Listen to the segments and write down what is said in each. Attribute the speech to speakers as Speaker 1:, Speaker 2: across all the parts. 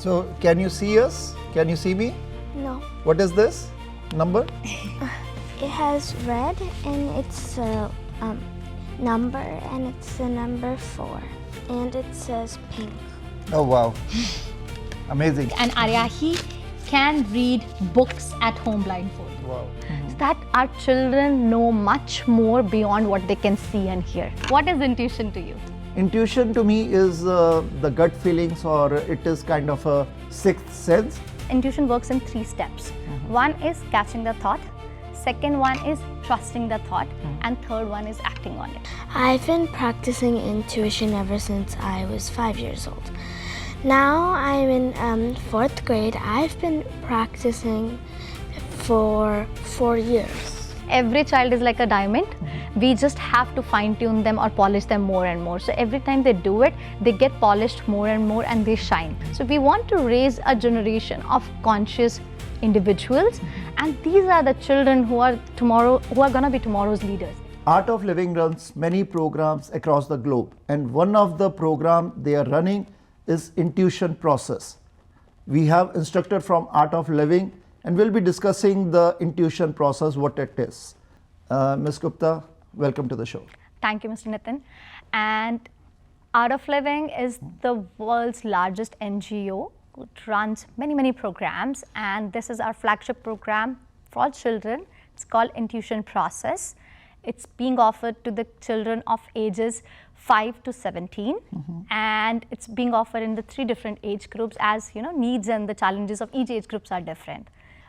Speaker 1: So can you see us? Can you see me?
Speaker 2: No.
Speaker 1: What is this number?
Speaker 2: It has red and it's a number and it's a number 4 and it says pink.
Speaker 1: Oh wow. Amazing.
Speaker 3: And Arya, he can read books at home blindfold.
Speaker 1: Wow.
Speaker 3: So that our children know much more beyond what they can see and hear. What is intuition to you?
Speaker 1: Intuition to me is the gut feelings, or it is kind of a sixth sense.
Speaker 3: Intuition works in 3 steps. One is catching the thought, second one is trusting the thought, and third one is acting on it.
Speaker 2: I've been practicing intuition ever since I was 5 years old. Now I'm in 4th grade. I've been practicing for 4 years.
Speaker 3: Every child is like a diamond. We just have to fine tune them or polish them more and more. So every time they do it, they get polished more and more and they shine. So we want to raise a generation of conscious individuals, and these are the children who are going to be tomorrow's leaders.
Speaker 1: Art of Living runs many programs across the globe, and one of the programs they are running is intuition process. We have instructor from Art of Living, and we'll be discussing the intuition process, what it is. Ms. Gupta, welcome to the show.
Speaker 3: Thank you, Mr. Nitin. And Art of Living is the world's largest NGO. It runs many programs, and this is our flagship program for children. It's called Intuition Process. It's being offered to the children of ages 5 to 17, and it's being offered in the 3 different age groups, as you know, needs and the challenges of each age groups are different.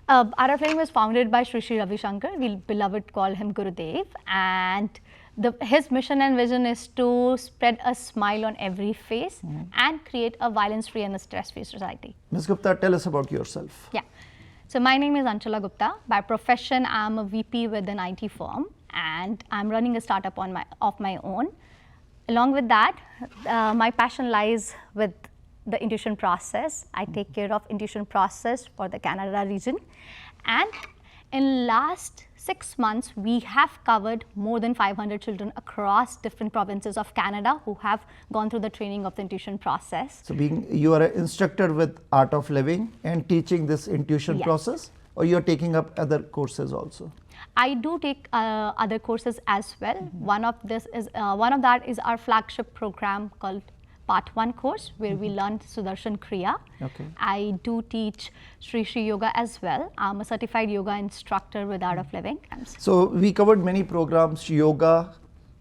Speaker 3: Art of Living was founded by Sri Ravi Shankar. We beloved call him Gurudev, and his mission and vision is to spread a smile on every face and create a violence-free and a stress-free society.
Speaker 1: Ms. Gupta, tell us about yourself.
Speaker 3: Yeah. So my name is Anchala Gupta. By profession, I'm a VP with an IT firm, and I'm running a startup of my own. Along with that, my passion lies with the intuition process. I take care of intuition process for the Canada region, and in last 6 months we have covered more than 500 children across different provinces of Canada who have gone through the training of the intuition process.
Speaker 1: So you are an instructor with Art of Living and teaching this intuition process, or you're taking up other courses also?
Speaker 3: I do take other courses as well. One of that is our flagship program called Part 1 course, where we learn Sudarshan Kriya.
Speaker 1: Okay.
Speaker 3: I do teach Sri Yoga as well. I'm a certified yoga instructor with Art of Living.
Speaker 1: So we covered many programs, yoga,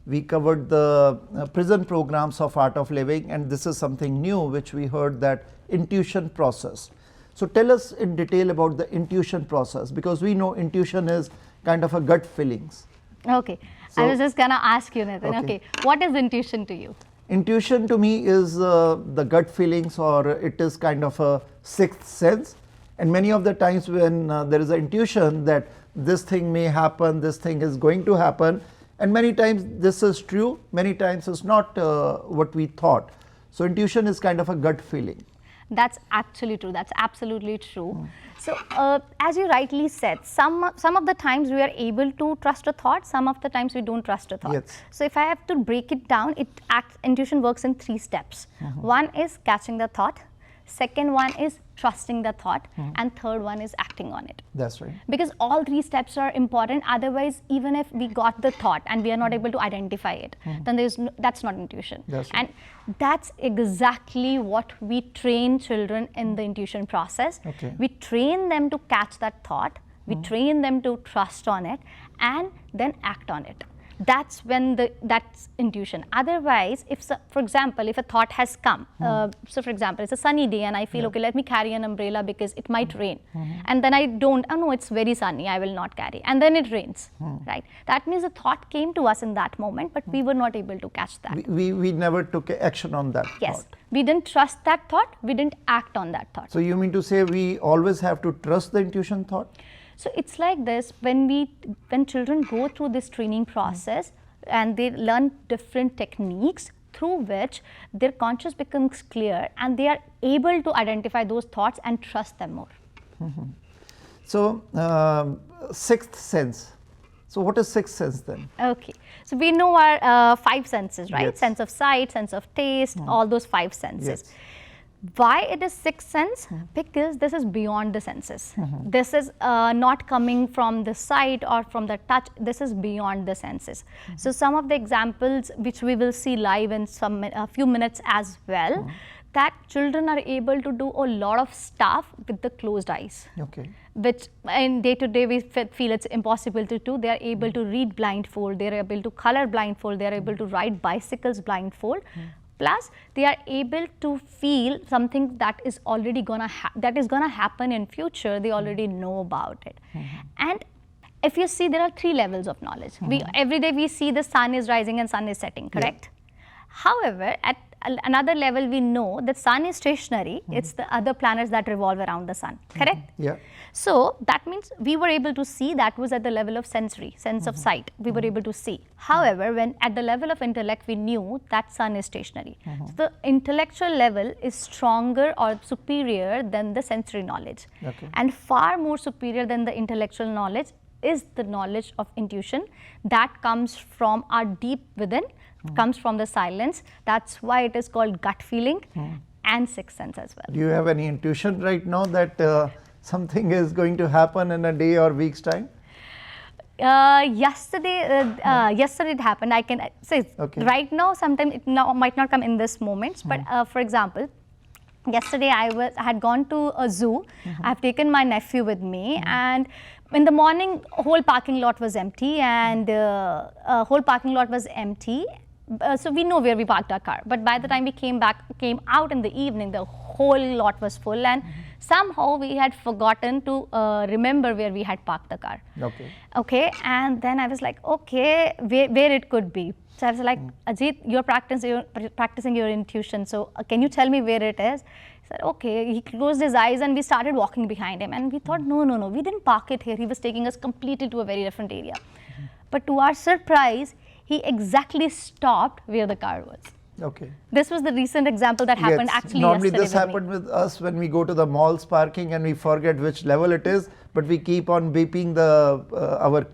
Speaker 1: we covered the prison programs of Art of Living, and this is something new which we heard, that intuition process. So tell us in detail about the intuition process, because we know intuition is kind of a gut feelings.
Speaker 3: Okay, I was just gonna ask you, Nitin. Okay, what is intuition to you?
Speaker 1: Intuition to me is the gut feelings, or it is kind of a sixth sense. And many of the times when there is an intuition that this thing may happen, this thing is going to happen, and many times this is true, many times it's not what we thought. So intuition is kind of a gut feeling.
Speaker 3: That's actually true. That's absolutely true. So as you rightly said, some of the times we are able to trust a thought, some of the times we don't trust a thought.
Speaker 1: Yes.
Speaker 3: So if I have to break it down, intuition works in 3 steps. One is catching the thought, second one is trusting the thought, and third one is acting on it.
Speaker 1: That's right.
Speaker 3: Because all 3 steps are important. Otherwise, even if we got the thought and we are not able to identify it, then that's not intuition.
Speaker 1: That's right.
Speaker 3: And that's exactly what we train children in the intuition process.
Speaker 1: Okay.
Speaker 3: We train them to catch that thought, we train them to trust on it, and then act on it. That's when that's intuition. Otherwise, for example, if a thought has come, so for example, it's a sunny day and I feel, okay, let me carry an umbrella because it might rain. And then I don't, oh no, it's very sunny, I will not carry. And then it rains, right? That means a thought came to us in that moment, but we were not able to catch that.
Speaker 1: We never took action on that
Speaker 3: Yes,
Speaker 1: thought.
Speaker 3: we didn't trust that thought, we didn't act on that thought.
Speaker 1: So you mean to say we always have to trust the intuition thought?
Speaker 3: So it's like this, when children go through this training process and they learn different techniques through which their conscious becomes clear and they are able to identify those thoughts and trust them more.
Speaker 1: So sixth sense. So what is sixth sense then?
Speaker 3: Okay, so we know our 5 senses, right?
Speaker 1: Yes.
Speaker 3: Sense of sight, sense of taste, all those 5 senses.
Speaker 1: Yes.
Speaker 3: Why it is sixth sense? Because this is beyond the senses. This is not coming from the sight or from the touch. This is beyond the senses. So some of the examples which we will see live in a few minutes as well, that children are able to do a lot of stuff with the closed eyes.
Speaker 1: Okay.
Speaker 3: Which in day to day we feel it's impossible to do. They are able to read blindfold, they are able to color blindfold, they are able to ride bicycles blindfold. Plus, they are able to feel something that is already gonna happen in future. They already know about it. And if you see, there are 3 levels of knowledge. Every day we see the sun is rising and sun is setting, correct? However, at another level, we know that sun is stationary. It's the other planets that revolve around the sun, correct?
Speaker 1: Yeah.
Speaker 3: So that means we were able to see. That was at the level of sense of sight. We were able to see. However, when at the level of intellect, we knew that sun is stationary. So the intellectual level is stronger or superior than the sensory knowledge.
Speaker 1: Okay.
Speaker 3: And far more superior than the intellectual knowledge is the knowledge of intuition that comes from our deep within, comes from the silence. That's why it is called gut feeling and sixth sense as well.
Speaker 1: Do you have any intuition right now that something is going to happen in a day or week's time?
Speaker 3: Yesterday it happened. I can say right now, sometimes it might not come in this moment, but for example, yesterday I had gone to a zoo. I've taken my nephew with me, and in the morning, whole parking lot was empty, so we know where we parked our car. But by the time we came out in the evening, the whole lot was full, and somehow we had forgotten to remember where we had parked the car. Okay, and then I was like, okay, where it could be. So I was like, Ajit, you're practicing your intuition, so can you tell me where it is? He said, okay. He closed his eyes and we started walking behind him, and we thought, no, we didn't park it here. He was taking us completely to a very different area. But to our surprise, he exactly stopped where the car was.
Speaker 1: Okay.
Speaker 3: This was the recent example that happened actually
Speaker 1: Normally
Speaker 3: yesterday
Speaker 1: this happened with us when we go to the mall's parking and we forget which level it is, but we keep on beeping our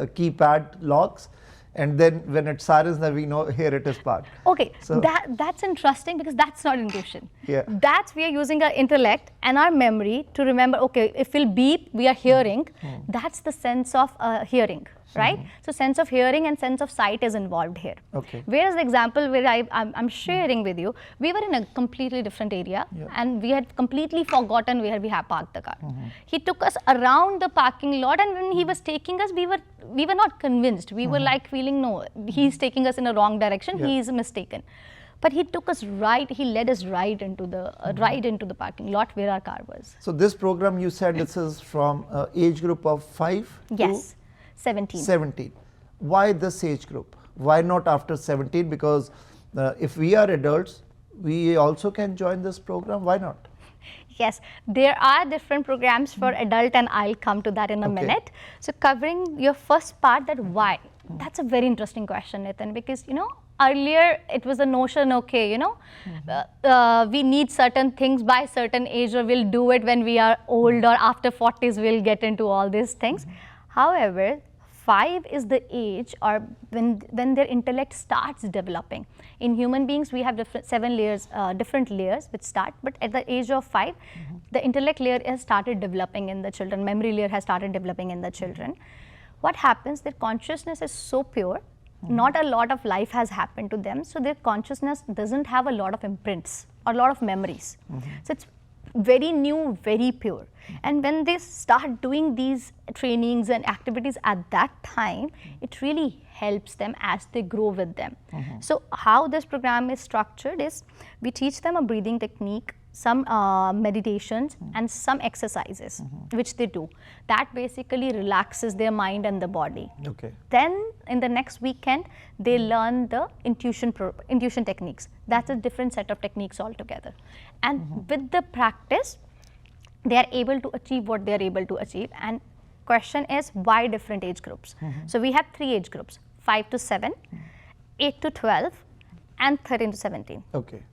Speaker 1: keypad locks, and then when it sirens, then we know here it is parked.
Speaker 3: Okay,
Speaker 1: so
Speaker 3: that's interesting because that's not intuition.
Speaker 1: Yeah.
Speaker 3: That's we are using our intellect and our memory to remember, okay, if we'll beep, we are hearing. That's the sense of hearing, right? So sense of hearing and sense of sight is involved here.
Speaker 1: Okay.
Speaker 3: Whereas the example where I'm sharing with you, we were in a completely different area and we had completely forgotten where we had parked the car. He took us around the parking lot, and when he was taking us, we were not convinced. We were like feeling, no, he's taking us in a wrong direction. He is mistaken. But he took us he led us right into the parking lot where our car was.
Speaker 1: So this program, you said this is from age group of 5
Speaker 3: to
Speaker 1: 17. Why this age group? Why not after 17? Because if we are adults, we also can join this program. Why not?
Speaker 3: Yes, there are different programs for adult, and I'll come to that in a minute. So covering your first part, that why? That's a very interesting question, Nitin, because earlier it was a notion, okay, we need certain things by certain age, or we'll do it when we are old, or after 40s we'll get into all these things. However, 5 is the age or when their intellect starts developing. In human beings, we have different layers which start, but at the age of 5, the intellect layer has started developing in the children, memory layer has started developing in the children. What happens, their consciousness is so pure, not a lot of life has happened to them, so their consciousness doesn't have a lot of imprints or a lot of memories. So it's very new, very pure. And when they start doing these trainings and activities at that time, it really helps them as they grow with them. So how this program is structured is, we teach them a breathing technique, some meditations and some exercises which they do. That basically relaxes their mind and the body.
Speaker 1: Okay.
Speaker 3: Then in the next weekend, they learn the intuition techniques. That's a different set of techniques altogether. And with the practice, they are able to achieve what they are able to achieve. And question is, why different age groups? So we have 3 age groups, 5 to 7, 8 to 12, and 13 to 17.
Speaker 1: Okay.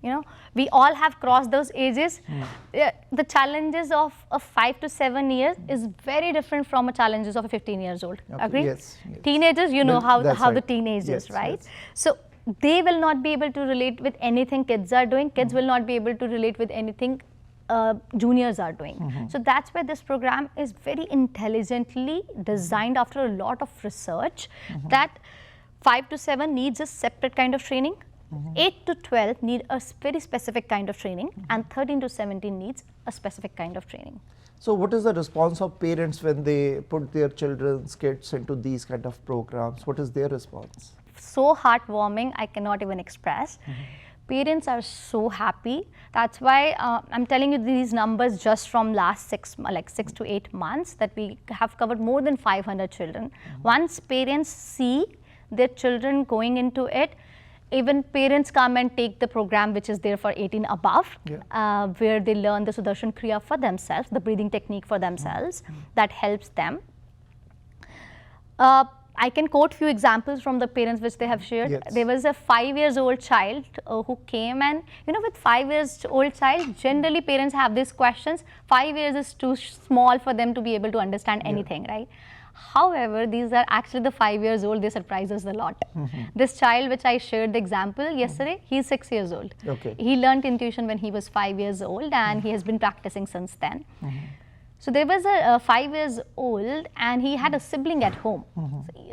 Speaker 3: We all have crossed those ages. The challenges of 5 to 7 years is very different from the challenges of a 15 years old.
Speaker 1: Okay.
Speaker 3: Agree?
Speaker 1: Yes.
Speaker 3: Teenagers, how
Speaker 1: right.
Speaker 3: the teenage is, right?
Speaker 1: Yes.
Speaker 3: So they will not be able to relate with anything kids are doing. Kids will not be able to relate with anything juniors are doing. So that's why this program is very intelligently designed after a lot of research, that 5 to 7 needs a separate kind of training, 8 to 12 need a very specific kind of training, and 13 to 17 needs a specific kind of training.
Speaker 1: So what is the response of parents when they put their children's kids into these kind of programs? What is their response?
Speaker 3: So heartwarming, I cannot even express. Parents are so happy. That's why I'm telling you these numbers just from last 6 to 8 months, that we have covered more than 500 children. Once parents see their children going into it, even parents come and take the program which is there for 18 above, where they learn the Sudarshan Kriya for themselves, the breathing technique for themselves, that helps them. I can quote few examples from the parents which they have shared.
Speaker 1: Yes.
Speaker 3: There was a 5-year-old child who came, and with 5-year-old child, generally parents have these questions. 5 years is too small for them to be able to understand anything, right? However, these are actually the 5 years old, they surprise us a lot. This child which I shared the example yesterday, he's 6 years old.
Speaker 1: Okay.
Speaker 3: He learned intuition when he was 5 years old, and he has been practicing since then. So there was a 5 years old, and he had a sibling at home,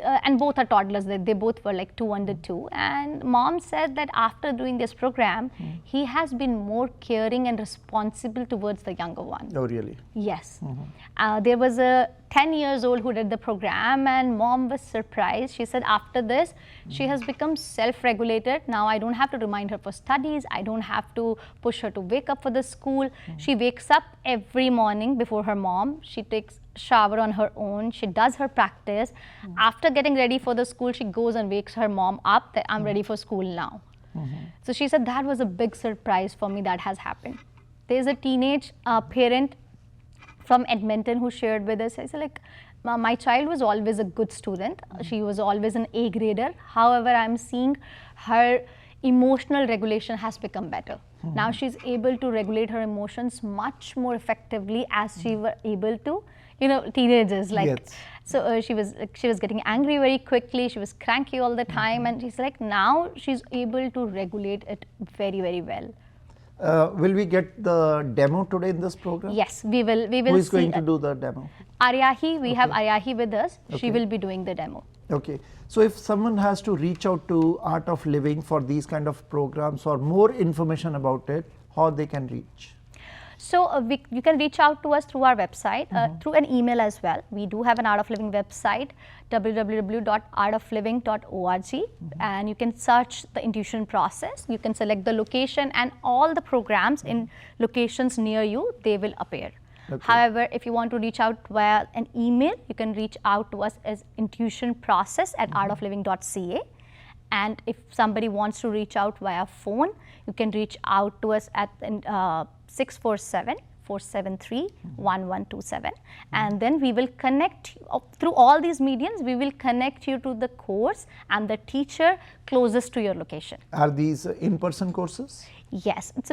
Speaker 3: and both are toddlers. They both were like 2 under 2. And mom said that after doing this program, he has been more caring and responsible towards the younger one.
Speaker 1: Oh, really?
Speaker 3: Yes. There was a 10 years old who did the program, and mom was surprised. She said after this, she has become self-regulated. Now I don't have to remind her for studies. I don't have to push her to wake up for the school. She wakes up every morning before her mom. She takes shower on her own. She does her practice. After getting ready for the school, she goes and wakes her mom up that I'm ready for school now. So she said that was a big surprise for me that has happened. There's a teenage parent from Edmonton who shared with us. I said, like, my child was always a good student. She was always an A grader. However, I'm seeing her emotional regulation has become better. Now she's able to regulate her emotions much more effectively as she were able to, teenagers like.
Speaker 1: Yes.
Speaker 3: So she was getting angry very quickly. She was cranky all the time, and she's like, now she's able to regulate it very, very well.
Speaker 1: Will we get the demo today in this program?
Speaker 3: Yes, we will.
Speaker 1: Who is going to do the demo?
Speaker 3: Aryahi, we have Aryahi with us. She will be doing the demo.
Speaker 1: Okay. So if someone has to reach out to Art of Living for these kind of programs or more information about it, how they can reach?
Speaker 3: So you can reach out to us through our website, through an email as well. We do have an Art of Living website, www.artofliving.org, and you can search the intuition process. You can select the location, and all the programs in locations near you, they will appear. Okay. However, if you want to reach out via an email, you can reach out to us as intuitionprocess@artofliving.ca. And if somebody wants to reach out via phone, you can reach out to us at 647-473-1127. And then we will connect you, through all these mediums, we will connect you to the course and the teacher closest to your location.
Speaker 1: Are these in-person courses?
Speaker 3: Yes, it's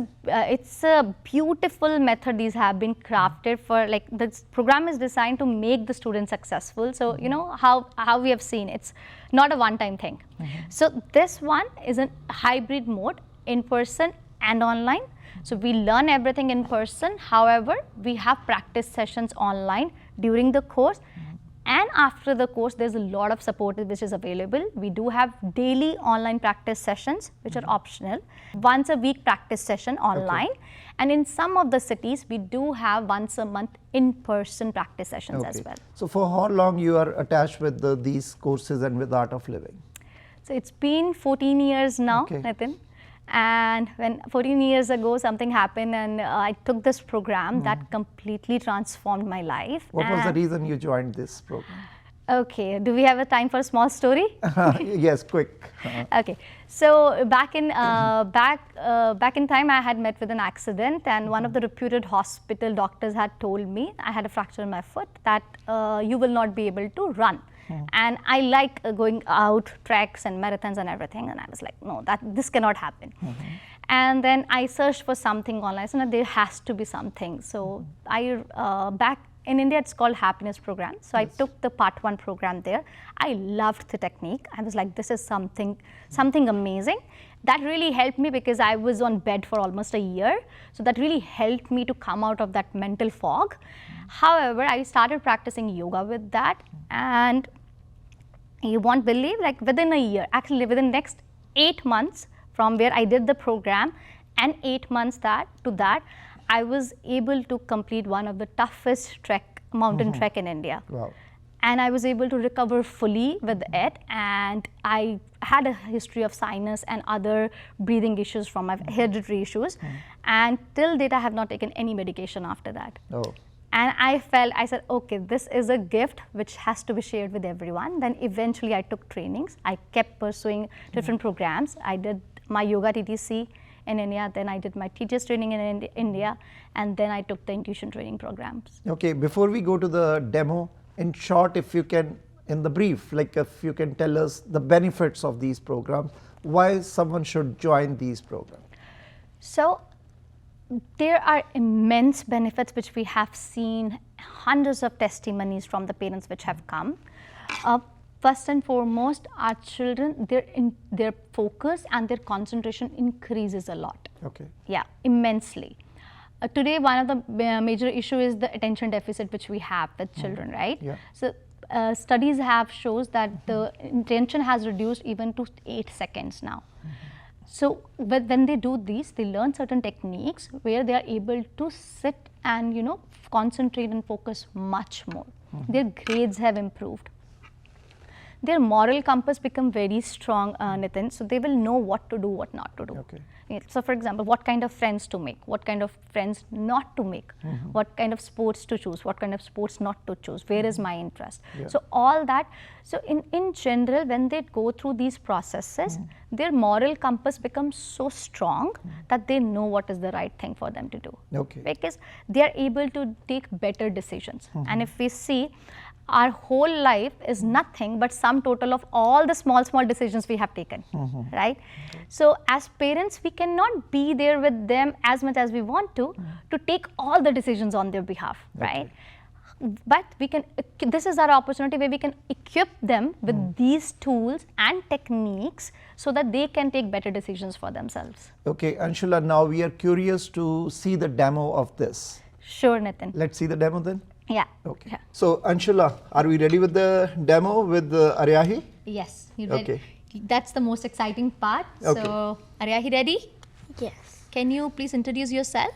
Speaker 3: a beautiful method. These have been crafted for, like, this program is designed to make the student successful. So how we have seen, it's not a one-time thing. So this one is a hybrid mode, in person and online. So we learn everything in person. However, we have practice sessions online during the course. And after the course, there's a lot of support which is available. We do have daily online practice sessions, which are optional. Once a week practice session online. Okay. And in some of the cities, we do have once a month in-person practice sessions as well.
Speaker 1: So for how long you are attached with these courses and with Art of Living?
Speaker 3: So it's been 14 years now, Nitin. And when 14 years ago something happened, and I took this program that completely transformed my life.
Speaker 1: What was the reason you joined this program?
Speaker 3: Okay, do we have a time for a small story?
Speaker 1: Yes, quick.
Speaker 3: Okay, so back in time, I had met with an accident, and one of the reputed hospital doctors had told me I had a fracture in my foot, that you will not be able to run. And I like going out, treks and marathons and everything, and I was like, no, this cannot happen. And then I searched for something online, so there has to be something. So I back in India it's called happiness program. So I took the part 1 program there. I loved the technique. I was like, this is something amazing. That really helped me because I was on bed for almost a year. So that really helped me to come out of that mental fog. However, I started practicing yoga with that, and you won't believe, like within a year, actually within next 8 months from where I did the program and 8 months to that, I was able to complete one of the toughest mountain trek in India.
Speaker 1: Wow.
Speaker 3: And I was able to recover fully with it, and I had a history of sinus and other breathing issues from my hereditary issues, and till date I have not taken any medication after that.
Speaker 1: Oh.
Speaker 3: And I said, okay, this is a gift which has to be shared with everyone. Then eventually I took trainings. I kept pursuing different programs. I did my yoga TTC in India, then I did my teacher's training in India, and then I took the intuition training programs.
Speaker 1: Okay, before we go to the demo, in short, if you can, in the brief, like if you can tell us the benefits of these programs, why someone should join these programs?
Speaker 3: So there are immense benefits which we have seen, hundreds of testimonies from the parents which have come. First and foremost, our children, their focus and their concentration increases a lot.
Speaker 1: Okay.
Speaker 3: Yeah, immensely. Today, one of the major issue is the attention deficit which we have with children, right?
Speaker 1: Yeah.
Speaker 3: So studies have shows that the attention has reduced even to 8 seconds now. So when they do these, they learn certain techniques where they are able to sit and concentrate and focus much more. Their grades have improved. Their moral compass become very strong, Nitin, so they will know what to do, what not to do.
Speaker 1: Okay.
Speaker 3: Yeah, so for example, what kind of friends to make, what kind of friends not to make, what kind of sports to choose, what kind of sports not to choose, where is my interest.
Speaker 1: Yeah.
Speaker 3: So all that, so in general, when they go through these processes, their moral compass becomes so strong that they know what is the right thing for them to do.
Speaker 1: Okay.
Speaker 3: Because they are able to take better decisions. And if we see, our whole life is nothing but sum total of all the small decisions we have taken, right? So as parents, we cannot be there with them as much as we want to take all the decisions on their behalf, right? But we can, this is our opportunity where we can equip them with these tools and techniques so that they can take better decisions for themselves.
Speaker 1: Okay, Anshula, now we are curious to see the demo of this.
Speaker 3: Sure, Nitin.
Speaker 1: Let's see the demo then.
Speaker 3: Yeah.
Speaker 1: Okay.
Speaker 3: Yeah.
Speaker 1: So Anshula, are we ready with the demo with Aryahi?
Speaker 4: Yes, you ready?
Speaker 1: Okay.
Speaker 4: That's the most exciting part.
Speaker 1: Okay.
Speaker 4: So, Aryahi, ready?
Speaker 2: Yes.
Speaker 4: Can you please introduce yourself?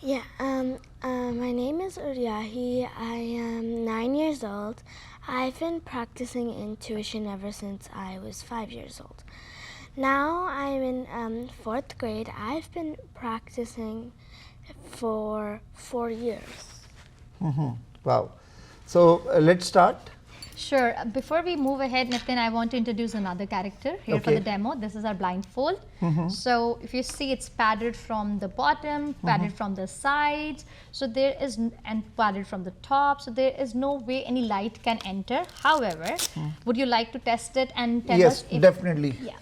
Speaker 2: Yeah, my name is Uryahi. I am 9 years old. I've been practicing intuition ever since I was 5 years old. Now I'm in 4th grade. I've been practicing for 4 years.
Speaker 1: Wow. So let's start.
Speaker 4: Sure. Before we move ahead, Nitin, I want to introduce another character here for
Speaker 1: Okay.
Speaker 4: the demo. This is our blindfold. So if you see, it's padded from the bottom, padded from the sides. So there is, and padded from the top. So there is no way any light can enter. However, would you like to test it and tell
Speaker 1: Yes,
Speaker 4: us if...
Speaker 1: definitely.
Speaker 4: Yeah.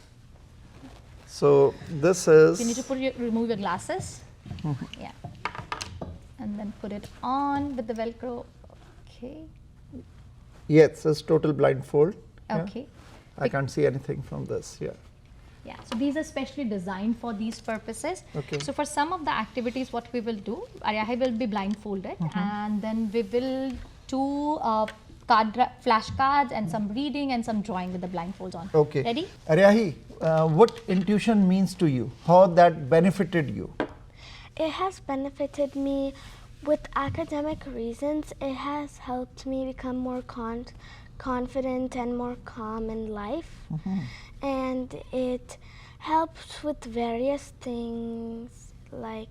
Speaker 1: So this is.
Speaker 4: You need to remove your glasses. Yeah. And then put it on with the Velcro. Okay.
Speaker 1: Yes, it's total blindfold. Yeah.
Speaker 4: Okay.
Speaker 1: I can't see anything from this. Yeah.
Speaker 4: Yeah, so these are specially designed for these purposes.
Speaker 1: Okay.
Speaker 4: So for some of the activities, what we will do, Aryahi will be blindfolded, and then we will do flashcards and some reading and some drawing with the blindfolds on.
Speaker 1: Okay.
Speaker 4: Ready?
Speaker 1: Aryahi, what intuition means to you? How that benefited you?
Speaker 2: It has benefited me with academic reasons. It has helped me become more confident and more calm in life. And it helps with various things like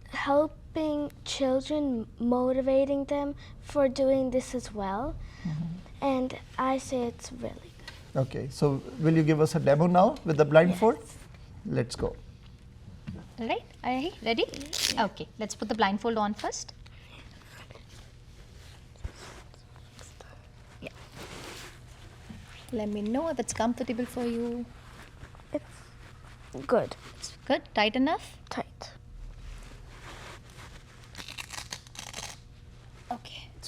Speaker 2: helping children, motivating them for doing this as well. And I say it's really good.
Speaker 1: Okay, so will you give us a demo now with the blindfold?
Speaker 2: Yes.
Speaker 1: Let's go.
Speaker 4: All right, Aryahi, ready? Okay, let's put the blindfold on first. Yeah. Let me know if it's comfortable for you.
Speaker 2: It's good.
Speaker 4: It's good, tight enough?
Speaker 2: Tight.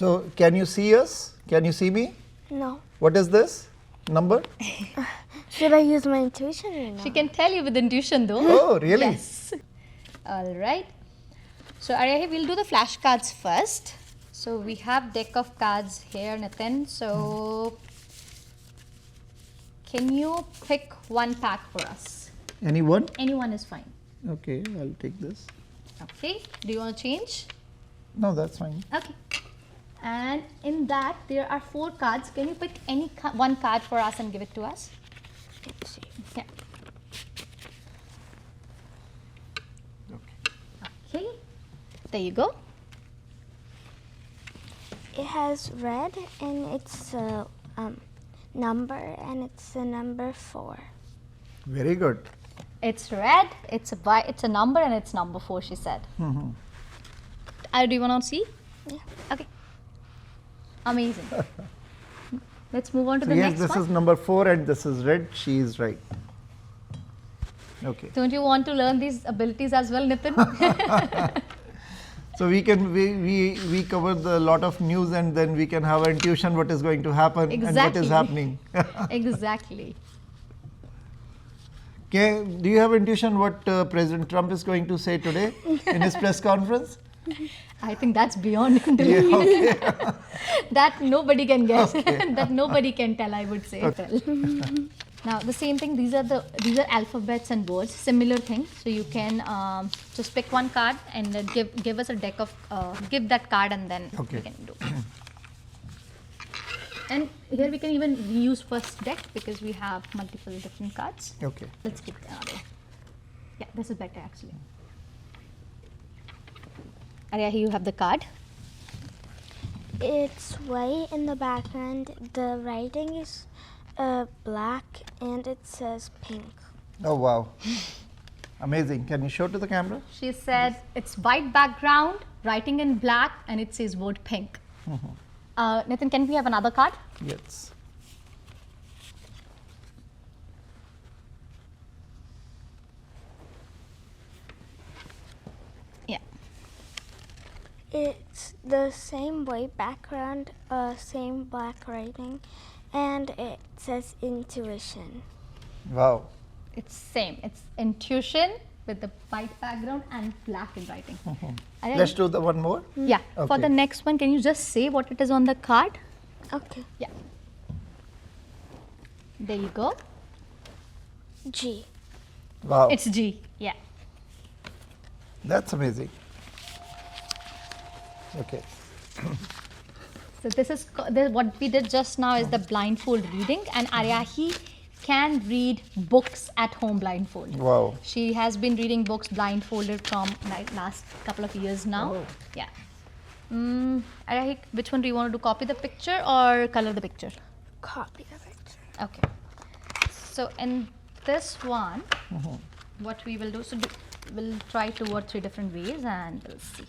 Speaker 1: So can you see us? Can you see me?
Speaker 2: No.
Speaker 1: What is this number?
Speaker 2: Should I use my intuition or not?
Speaker 4: She can tell you with intuition though.
Speaker 1: Oh, really?
Speaker 4: Yes. All right. So Arya, we'll do the flashcards first. So we have deck of cards here, Nitin. So can you pick one pack for us?
Speaker 1: Anyone?
Speaker 4: Anyone is fine.
Speaker 1: Okay, I'll take this.
Speaker 4: Okay. Do you want to change?
Speaker 1: No, that's fine.
Speaker 4: Okay. And in that there are 4 cards. Can you pick any one card for us and give it to us?
Speaker 2: Let's see.
Speaker 4: Okay. Okay. There you go.
Speaker 2: It has red and it's a number and it's a number 4.
Speaker 1: Very good.
Speaker 4: It's red. It's a number and it's number 4. She said. Do you want to see?
Speaker 2: Yeah.
Speaker 4: Okay. Amazing. Let's move on to
Speaker 1: So
Speaker 4: the
Speaker 1: yes,
Speaker 4: next
Speaker 1: this
Speaker 4: one.
Speaker 1: is number 4 and this is red. She is right. Okay.
Speaker 4: Don't you want to learn these abilities as well, Nitin?
Speaker 1: So we can we cover the lot of news and then we can have an intuition what is going to happen and what
Speaker 4: Exactly.
Speaker 1: is happening.
Speaker 4: Exactly.
Speaker 1: Okay, do you have intuition what President Trump is going to say today in his press conference?
Speaker 4: I think that's beyond
Speaker 1: Yeah,
Speaker 4: intelligence.
Speaker 1: okay.
Speaker 4: That nobody can guess.
Speaker 1: Okay.
Speaker 4: That nobody can tell, I would say. Now the same thing, these are alphabets and words, similar thing. So you can just pick one card and give us a deck of give that card and then
Speaker 1: Okay.
Speaker 4: we can do. And here we can even use first deck because we have multiple different cards.
Speaker 1: Okay.
Speaker 4: Let's keep the other. Yeah, this is better actually. Arya, here you have the card.
Speaker 2: It's white in the background. The writing is black and it says pink.
Speaker 1: Oh wow. Amazing. Can you show to the camera?
Speaker 4: She said it's white background, writing in black, and it says word pink. Nitin, can we have another card?
Speaker 1: Yes.
Speaker 4: Yeah.
Speaker 2: It's the same white background, same black writing, and it says intuition.
Speaker 1: Wow.
Speaker 4: It's same. It's intuition with the white background and black in writing. Arya,
Speaker 1: Let's do the one more.
Speaker 4: yeah. For
Speaker 1: Okay.
Speaker 4: the next one, can you just say what it is on the card?
Speaker 2: Okay.
Speaker 4: Yeah. There you go.
Speaker 2: G.
Speaker 1: Wow.
Speaker 4: It's G. Yeah.
Speaker 1: That's amazing. Okay.
Speaker 4: So this is what we did just now is the blindfold reading, and Arya, he can read books at home blindfold.
Speaker 1: Wow.
Speaker 4: She has been reading books blindfolded from like last couple of years now.
Speaker 1: Oh.
Speaker 4: Yeah. Arya, which one do you want to do? Copy the picture or color the picture?
Speaker 2: Copy the picture.
Speaker 4: Okay. So in this one, what we will do, we'll try 2 or 3 different ways and we'll see.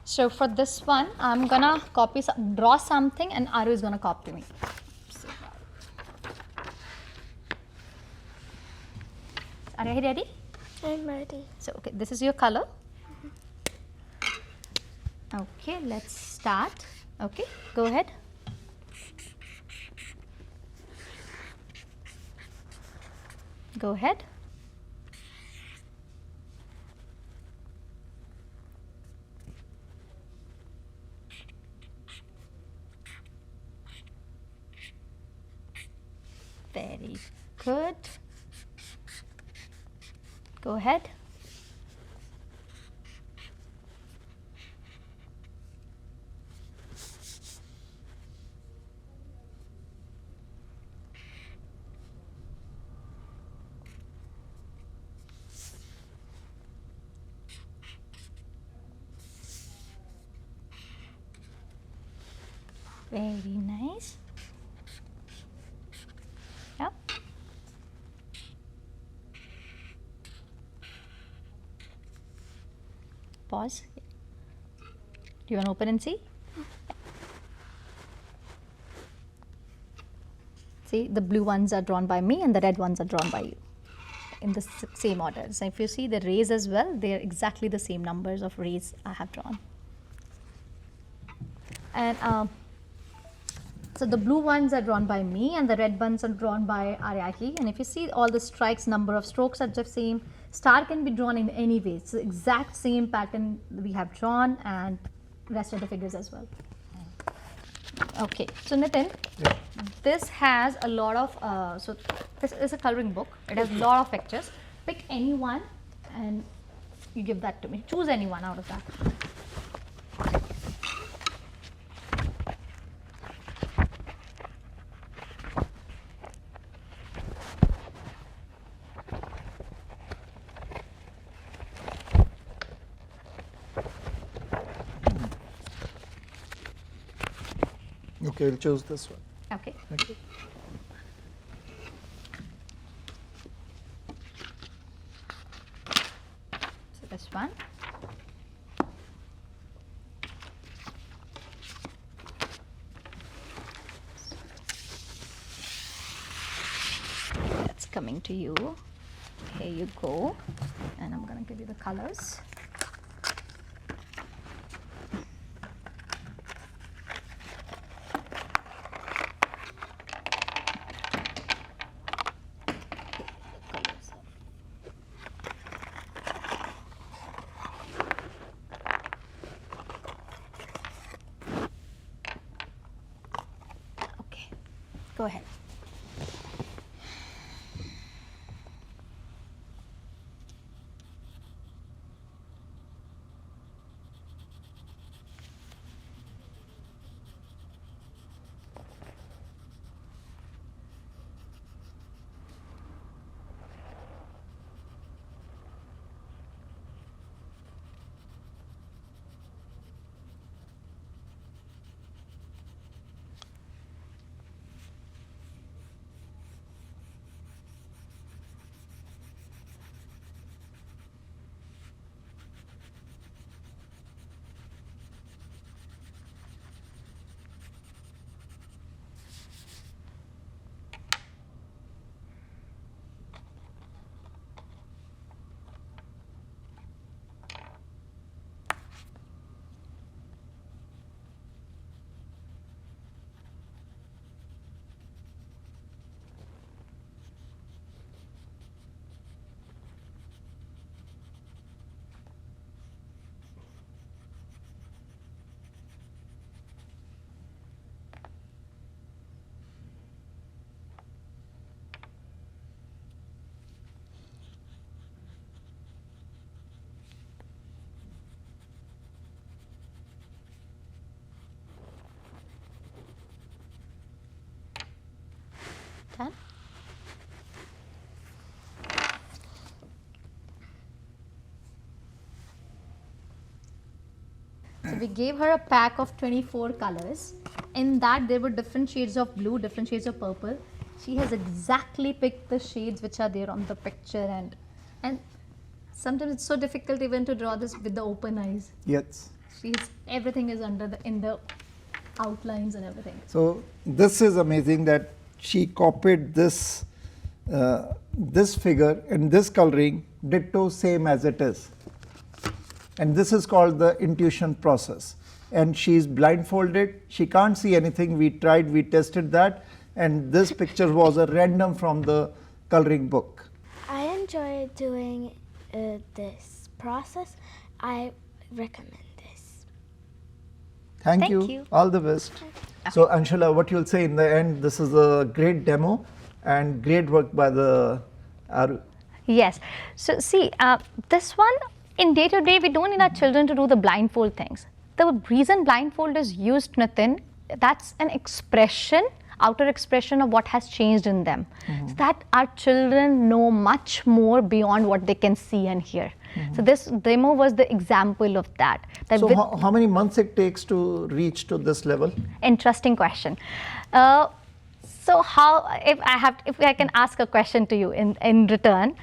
Speaker 4: So for this one, I'm gonna draw something and Aru is gonna copy me. Are you ready?
Speaker 2: I'm ready.
Speaker 4: So okay, this is your color. Okay, let's start. Okay, go ahead. Go ahead. Very good. Go ahead. Very nice. Yeah. Pause. Do you want to open and see? See, the blue ones are drawn by me and the red ones are drawn by you.
Speaker 3: in the same order. So if you see the rays as well, they are exactly the same numbers of rays I have drawn. And so the blue ones are drawn by me and the red ones are drawn by Aryaki. And if you see all the strikes, number of strokes are the same. Star can be drawn in any way. It's the exact same pattern we have drawn, and rest of the figures as well. Okay, so Nitin, this has a lot of, so this is a coloring book. It has a lot of pictures. Pick any one and you give that to me. Choose any one out of that.
Speaker 1: Okay, we'll choose this one.
Speaker 3: Okay.
Speaker 1: Thank you.
Speaker 3: So this one. That's coming to you. Here you go. And I'm going to give you the colors. Okay, go ahead. Done? So we gave her a pack of 24 colors. In that there were different shades of blue, different shades of purple. She has exactly picked the shades which are there on the picture, and sometimes it's so difficult even to draw this with the open eyes.
Speaker 1: Yes.
Speaker 3: Everything is in the outlines and everything.
Speaker 1: So this is amazing that she copied this this figure and this coloring ditto same as it is, and this is called the intuition process. And she's blindfolded, she can't see anything. We tried, we tested that, and this picture was a random from the coloring book.
Speaker 2: I enjoy doing this process. I recommend this.
Speaker 1: Thank
Speaker 3: Thank
Speaker 1: you.
Speaker 3: you.
Speaker 1: All the best. So Anshula, what you'll say in the end, this is a great demo and great work by the Aru.
Speaker 3: Yes. So see, this one, in day to day, we don't need our children to do the blindfold things. The reason blindfold is used, Nitin, that's an expression, outer expression of what has changed in them. So that our children know much more beyond what they can see and hear. So this demo was the example of that.
Speaker 1: So how many months it takes to reach to this level?
Speaker 3: Interesting question. So how, if I can ask a question to you in return,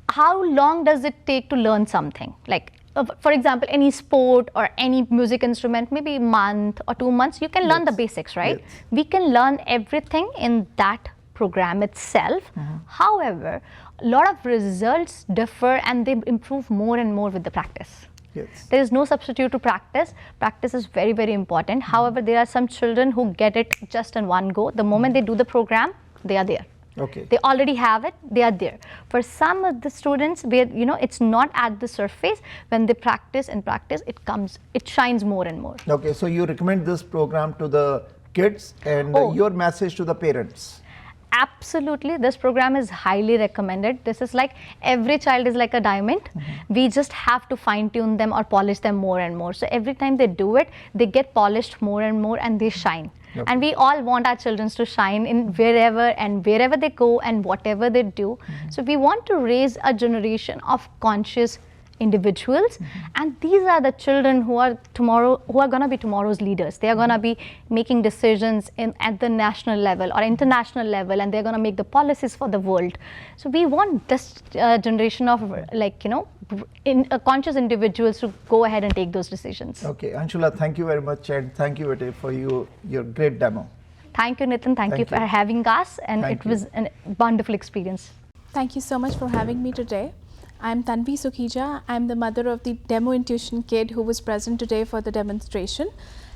Speaker 3: how long does it take to learn something? Like, for example, any sport or any music instrument, maybe a month or 2 months, you can learn the basics, right?
Speaker 1: Yes.
Speaker 3: We can learn everything in that program itself. However, a lot of results differ and they improve more and more with the practice.
Speaker 1: Yes.
Speaker 3: There is no substitute to practice. Practice is very, very important. However, there are some children who get it just in one go. The moment they do the program, they are there.
Speaker 1: Okay.
Speaker 3: They already have it, they are there. For some of the students, where it's not at the surface, when they practice and practice, it shines more and more.
Speaker 1: Okay, so you recommend this program to the kids, and your message to the parents?
Speaker 3: Absolutely, this program is highly recommended. This is like every child is like a diamond. We just have to fine tune them or polish them more and more. So every time they do it, they get polished more and more and they shine.
Speaker 1: Okay.
Speaker 3: And we all want our children to shine in wherever they go and whatever they do. So we want to raise a generation of conscious individuals, and these are the children who are going to be tomorrow's leaders. They are going to be making decisions at the national level or international level, and they're going to make the policies for the world. So we want this generation of conscious individuals to go ahead and take those decisions.
Speaker 1: Okay, Anshula, thank you very much, and thank you Vijay, for your great demo.
Speaker 3: Thank you, Nitin. Thank you for having us, and
Speaker 1: Thank
Speaker 3: it was a wonderful experience.
Speaker 5: Thank you so much for having me today. I'm Tanvi Sukhija. I'm the mother of the demo intuition kid who was present today for the demonstration.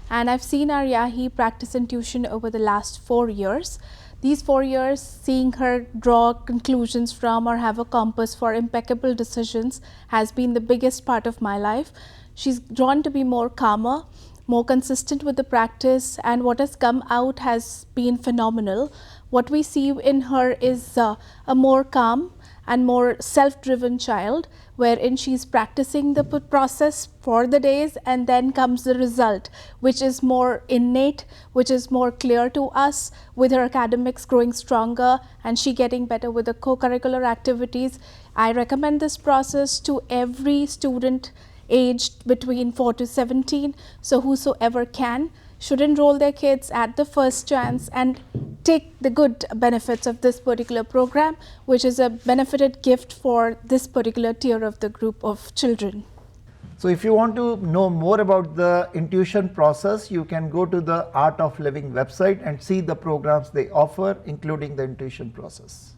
Speaker 5: And I've seen our Yahi practice intuition over the last 4 years. These 4 years, seeing her draw conclusions from or have a compass for impeccable decisions has been the biggest part of my life. She's drawn to be more calmer, more consistent with the practice, and what has come out has been phenomenal. What we see in her is a more calm and more self-driven child, wherein she's practicing the process for the days, and then comes the result, which is more innate, which is more clear to us, with her academics growing stronger and she getting better with the co-curricular activities. I recommend this process to every student aged between 4 to 17, so whosoever can should enroll their kids at the first chance and take the good benefits of this particular program, which is a benefited gift for this particular tier of the group of children.
Speaker 1: So if you want to know more about the intuition process, you can go to the Art of Living website and see the programs they offer, including the intuition process.